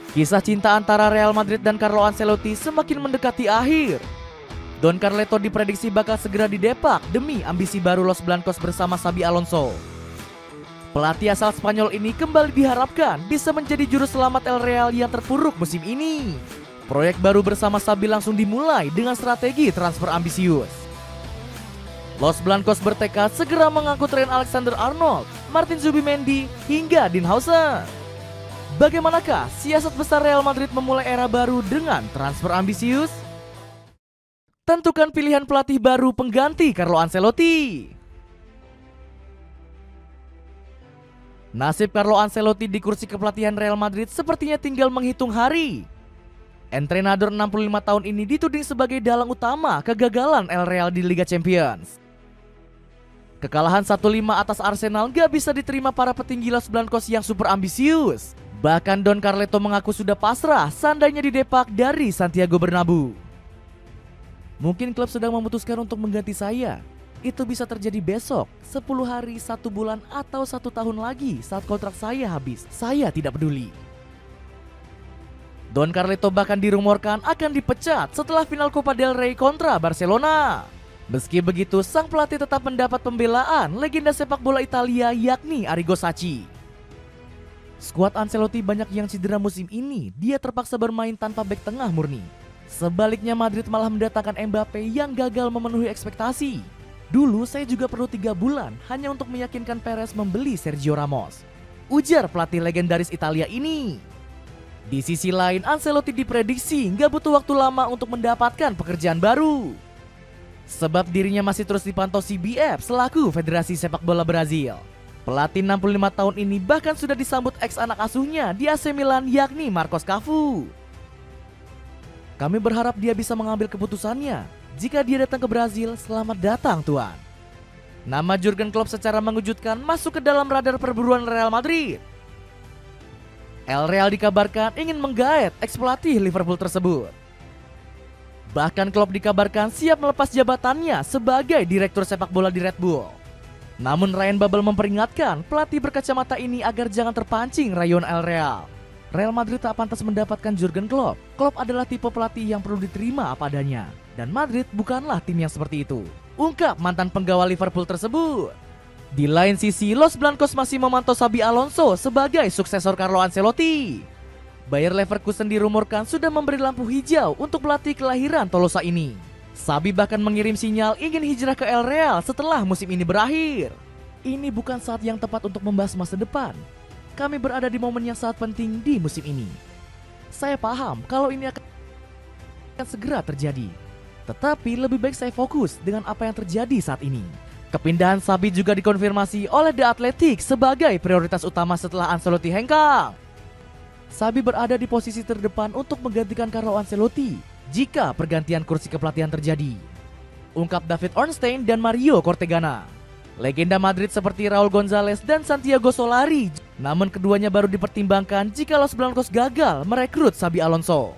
Kisah cinta antara Real Madrid dan Carlo Ancelotti semakin mendekati akhir. Don Carleto diprediksi bakal segera didepak demi ambisi baru Los Blancos bersama Xabi Alonso. Pelatih asal Spanyol ini kembali diharapkan bisa menjadi juru selamat El Real yang terpuruk musim ini. Proyek baru bersama Xabi langsung dimulai dengan strategi transfer ambisius. Los Blancos bertekad segera mengangkut Trent Alexander-Arnold, Martin Zubimendi, hingga Dean Howson. Bagaimanakah siasat besar Real Madrid memulai era baru dengan transfer ambisius? Tentukan pilihan pelatih baru pengganti Carlo Ancelotti. Nasib Carlo Ancelotti di kursi kepelatihan Real Madrid sepertinya tinggal menghitung hari. Entrenador 65 tahun ini dituding sebagai dalang utama kegagalan El Real di Liga Champions. Kekalahan 1-5 atas Arsenal gak bisa diterima para petinggi Los Blancos yang super ambisius. Bahkan Don Carleto mengaku sudah pasrah seandainya didepak dari Santiago Bernabeu. Mungkin klub sedang memutuskan untuk mengganti saya. Itu bisa terjadi besok, 10 hari, 1 bulan, atau 1 tahun lagi saat kontrak saya habis. Saya tidak peduli. Don Carleto bahkan dirumorkan akan dipecat setelah final Copa del Rey kontra Barcelona. Meski begitu, sang pelatih tetap mendapat pembelaan legenda sepak bola Italia yakni Arrigo Sacchi. Skuad Ancelotti banyak yang cedera musim ini, dia terpaksa bermain tanpa bek tengah murni. Sebaliknya Madrid malah mendatangkan Mbappe yang gagal memenuhi ekspektasi. Dulu saya juga perlu 3 bulan hanya untuk meyakinkan Perez membeli Sergio Ramos, ujar pelatih legendaris Italia ini. Di sisi lain, Ancelotti diprediksi nggak butuh waktu lama untuk mendapatkan pekerjaan baru. Sebab dirinya masih terus dipantau CBF selaku Federasi Sepak Bola Brazil. Pelatih 65 tahun ini bahkan sudah disambut ex anak asuhnya di AC Milan yakni Marcos Cafu. Kami berharap dia bisa mengambil keputusannya. Jika dia datang ke Brazil, selamat datang Tuan. Nama Jurgen Klopp secara mengejutkan masuk ke dalam radar perburuan Real Madrid. El Real dikabarkan ingin menggaet ex pelatih Liverpool tersebut. Bahkan Klopp dikabarkan siap melepas jabatannya sebagai direktur sepak bola di Red Bull. Namun Ryan Babel memperingatkan pelatih berkacamata ini agar jangan terpancing rayuan El Real. Real Madrid tak pantas mendapatkan Jurgen Klopp. Klopp adalah tipe pelatih yang perlu diterima apa adanya. Dan Madrid bukanlah tim yang seperti itu, ungkap mantan penggawa Liverpool tersebut. Di lain sisi, Los Blancos masih memantau Xabi Alonso sebagai suksesor Carlo Ancelotti. Bayer Leverkusen dirumorkan sudah memberi lampu hijau untuk pelatih kelahiran Tolosa ini. Xabi bahkan mengirim sinyal ingin hijrah ke El Real setelah musim ini berakhir. Ini bukan saat yang tepat untuk membahas masa depan. Kami berada di momen yang sangat penting di musim ini. Saya paham kalau ini akan segera terjadi. Tetapi lebih baik saya fokus dengan apa yang terjadi saat ini. Kepindahan Xabi juga dikonfirmasi oleh The Athletic sebagai prioritas utama setelah Ancelotti hengkang. Xabi berada di posisi terdepan untuk menggantikan Carlo Ancelotti jika pergantian kursi kepelatihan terjadi, ungkap David Ornstein dan Mario Cortegana. Legenda Madrid seperti Raul Gonzalez dan Santiago Solari, namun keduanya baru dipertimbangkan jika Los Blancos gagal merekrut Xabi Alonso.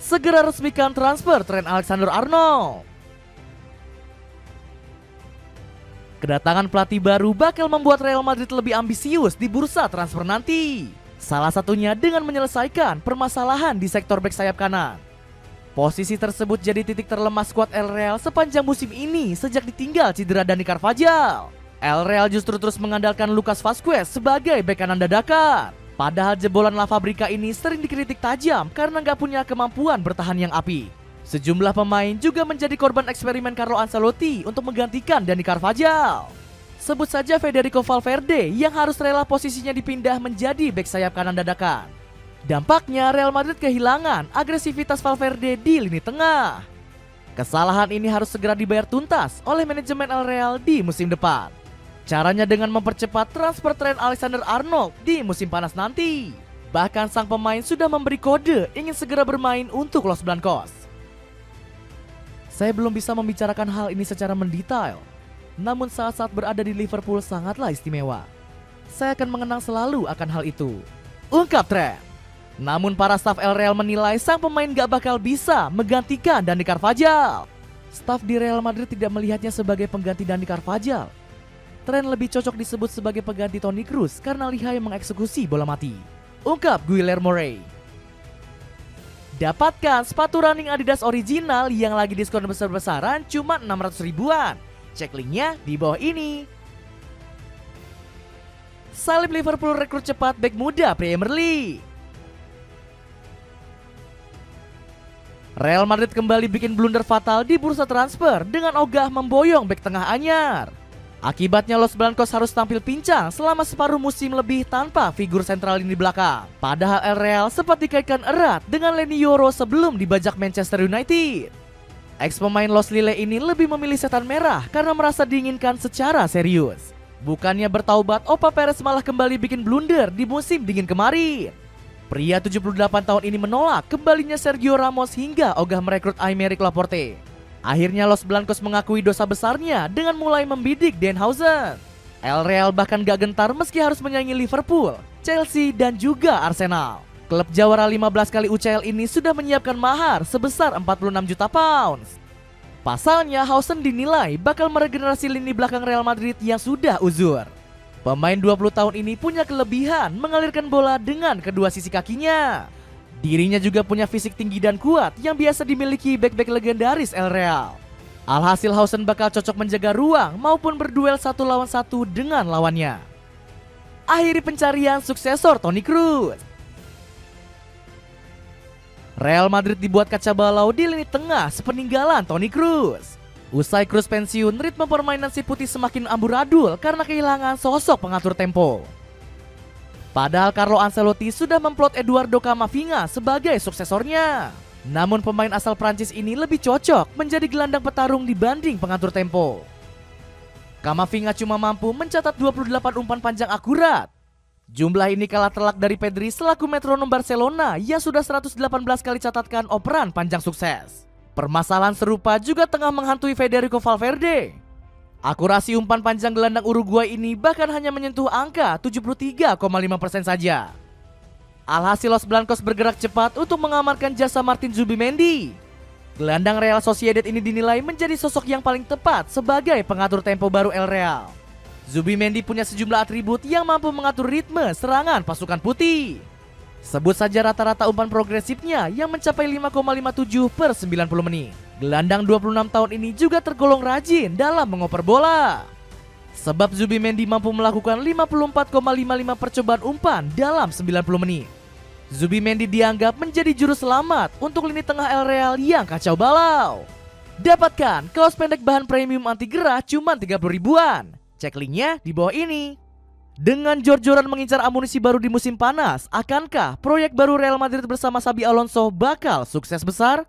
Segera resmikan transfer Trent Alexander-Arnold. Kedatangan pelatih baru bakal membuat Real Madrid lebih ambisius di bursa transfer nanti. Salah satunya dengan menyelesaikan permasalahan di sektor bek sayap kanan. Posisi tersebut jadi titik terlemah skuad El Real sepanjang musim ini sejak ditinggal cedera Dani Carvajal. El Real justru terus mengandalkan Lucas Vazquez sebagai bek kanan dadakan. Padahal jebolan La Fabrica ini sering dikritik tajam karena nggak punya kemampuan bertahan yang apik. Sejumlah pemain juga menjadi korban eksperimen Carlo Ancelotti untuk menggantikan Dani Carvajal. Sebut saja Federico Valverde yang harus rela posisinya dipindah menjadi bek sayap kanan dadakan. Dampaknya Real Madrid kehilangan agresivitas Valverde di lini tengah. Kesalahan ini harus segera dibayar tuntas oleh manajemen El Real di musim depan. Caranya dengan mempercepat transfer Trent Alexander-Arnold di musim panas nanti. Bahkan sang pemain sudah memberi kode ingin segera bermain untuk Los Blancos. Saya belum bisa membicarakan hal ini secara mendetail. Namun saat-saat berada di Liverpool sangatlah istimewa. Saya akan mengenang selalu akan hal itu, ungkap Trent. Namun para staf El Real menilai sang pemain gak bakal bisa menggantikan Dani Carvajal. Staf di Real Madrid tidak melihatnya sebagai pengganti Dani Carvajal. Trent lebih cocok disebut sebagai pengganti Toni Kroos karena lihai mengeksekusi bola mati. ungkap Guillermo Rey. Dapatkan sepatu running Adidas original yang lagi diskon besar-besaran cuma 600 ribuan. Cek linknya di bawah ini. Salib Liverpool rekrut cepat bek muda Premier League. Real Madrid kembali bikin blunder fatal di bursa transfer dengan ogah memboyong bek tengah anyar. Akibatnya Los Blancos harus tampil pincang selama separuh musim lebih tanpa figur sentral lini belakang. Padahal El Real sempat dikaitkan erat dengan Leny Yoro sebelum dibajak Manchester United. Ex-pemain Los Lille ini lebih memilih setan merah karena merasa diinginkan secara serius. Bukannya bertaubat, Opa Perez malah kembali bikin blunder di musim dingin kemarin. Pria 78 tahun ini menolak kembalinya Sergio Ramos hingga ogah merekrut Aymeric Laporte. Akhirnya Los Blancos mengakui dosa besarnya dengan mulai membidik Denhausen. El Real bahkan gak gentar meski harus menyaingi Liverpool, Chelsea dan juga Arsenal. Klub jawara 15 kali UCL ini sudah menyiapkan mahar sebesar 46 juta pounds. Pasalnya Hausen dinilai bakal meregenerasi lini belakang Real Madrid yang sudah uzur. Pemain 20 tahun ini punya kelebihan mengalirkan bola dengan kedua sisi kakinya. Dirinya juga punya fisik tinggi dan kuat yang biasa dimiliki bek-bek legendaris El Real. Alhasil Hausen bakal cocok menjaga ruang maupun berduel 1 lawan 1 dengan lawannya. Akhiri pencarian suksesor Toni Kroos. Real Madrid dibuat kaca balau di lini tengah sepeninggalan Toni Kroos. Usai Kroos pensiun, ritme permainan si putih semakin amburadul karena kehilangan sosok pengatur tempo. Padahal Carlo Ancelotti sudah memplot Eduardo Camavinga sebagai suksesornya. Namun pemain asal Prancis ini lebih cocok menjadi gelandang petarung dibanding pengatur tempo. Camavinga cuma mampu mencatat 28 umpan panjang akurat. Jumlah ini kalah telak dari Pedri selaku metronom Barcelona yang sudah 118 kali catatkan operan panjang sukses. Permasalahan serupa juga tengah menghantui Federico Valverde. Akurasi umpan panjang gelandang Uruguay ini bahkan hanya menyentuh angka 73,5% saja. Alhasil Los Blancos bergerak cepat untuk mengamankan jasa Martin Zubimendi. Gelandang Real Sociedad ini dinilai menjadi sosok yang paling tepat sebagai pengatur tempo baru El Real. Zubimendi punya sejumlah atribut yang mampu mengatur ritme serangan pasukan putih. Sebut saja rata-rata umpan progresifnya yang mencapai 5,57 per 90 menit. Gelandang 26 tahun ini juga tergolong rajin dalam mengoper bola. Sebab Zubimendi mampu melakukan 54,55 percobaan umpan dalam 90 menit. Zubimendi dianggap menjadi juru selamat untuk lini tengah El Real yang kacau balau. Dapatkan kaos pendek bahan premium anti gerah cuma 30 ribuan. Cek linknya di bawah ini. Dengan jor-joran mengincar amunisi baru di musim panas, akankah proyek baru Real Madrid bersama Xabi Alonso bakal sukses besar?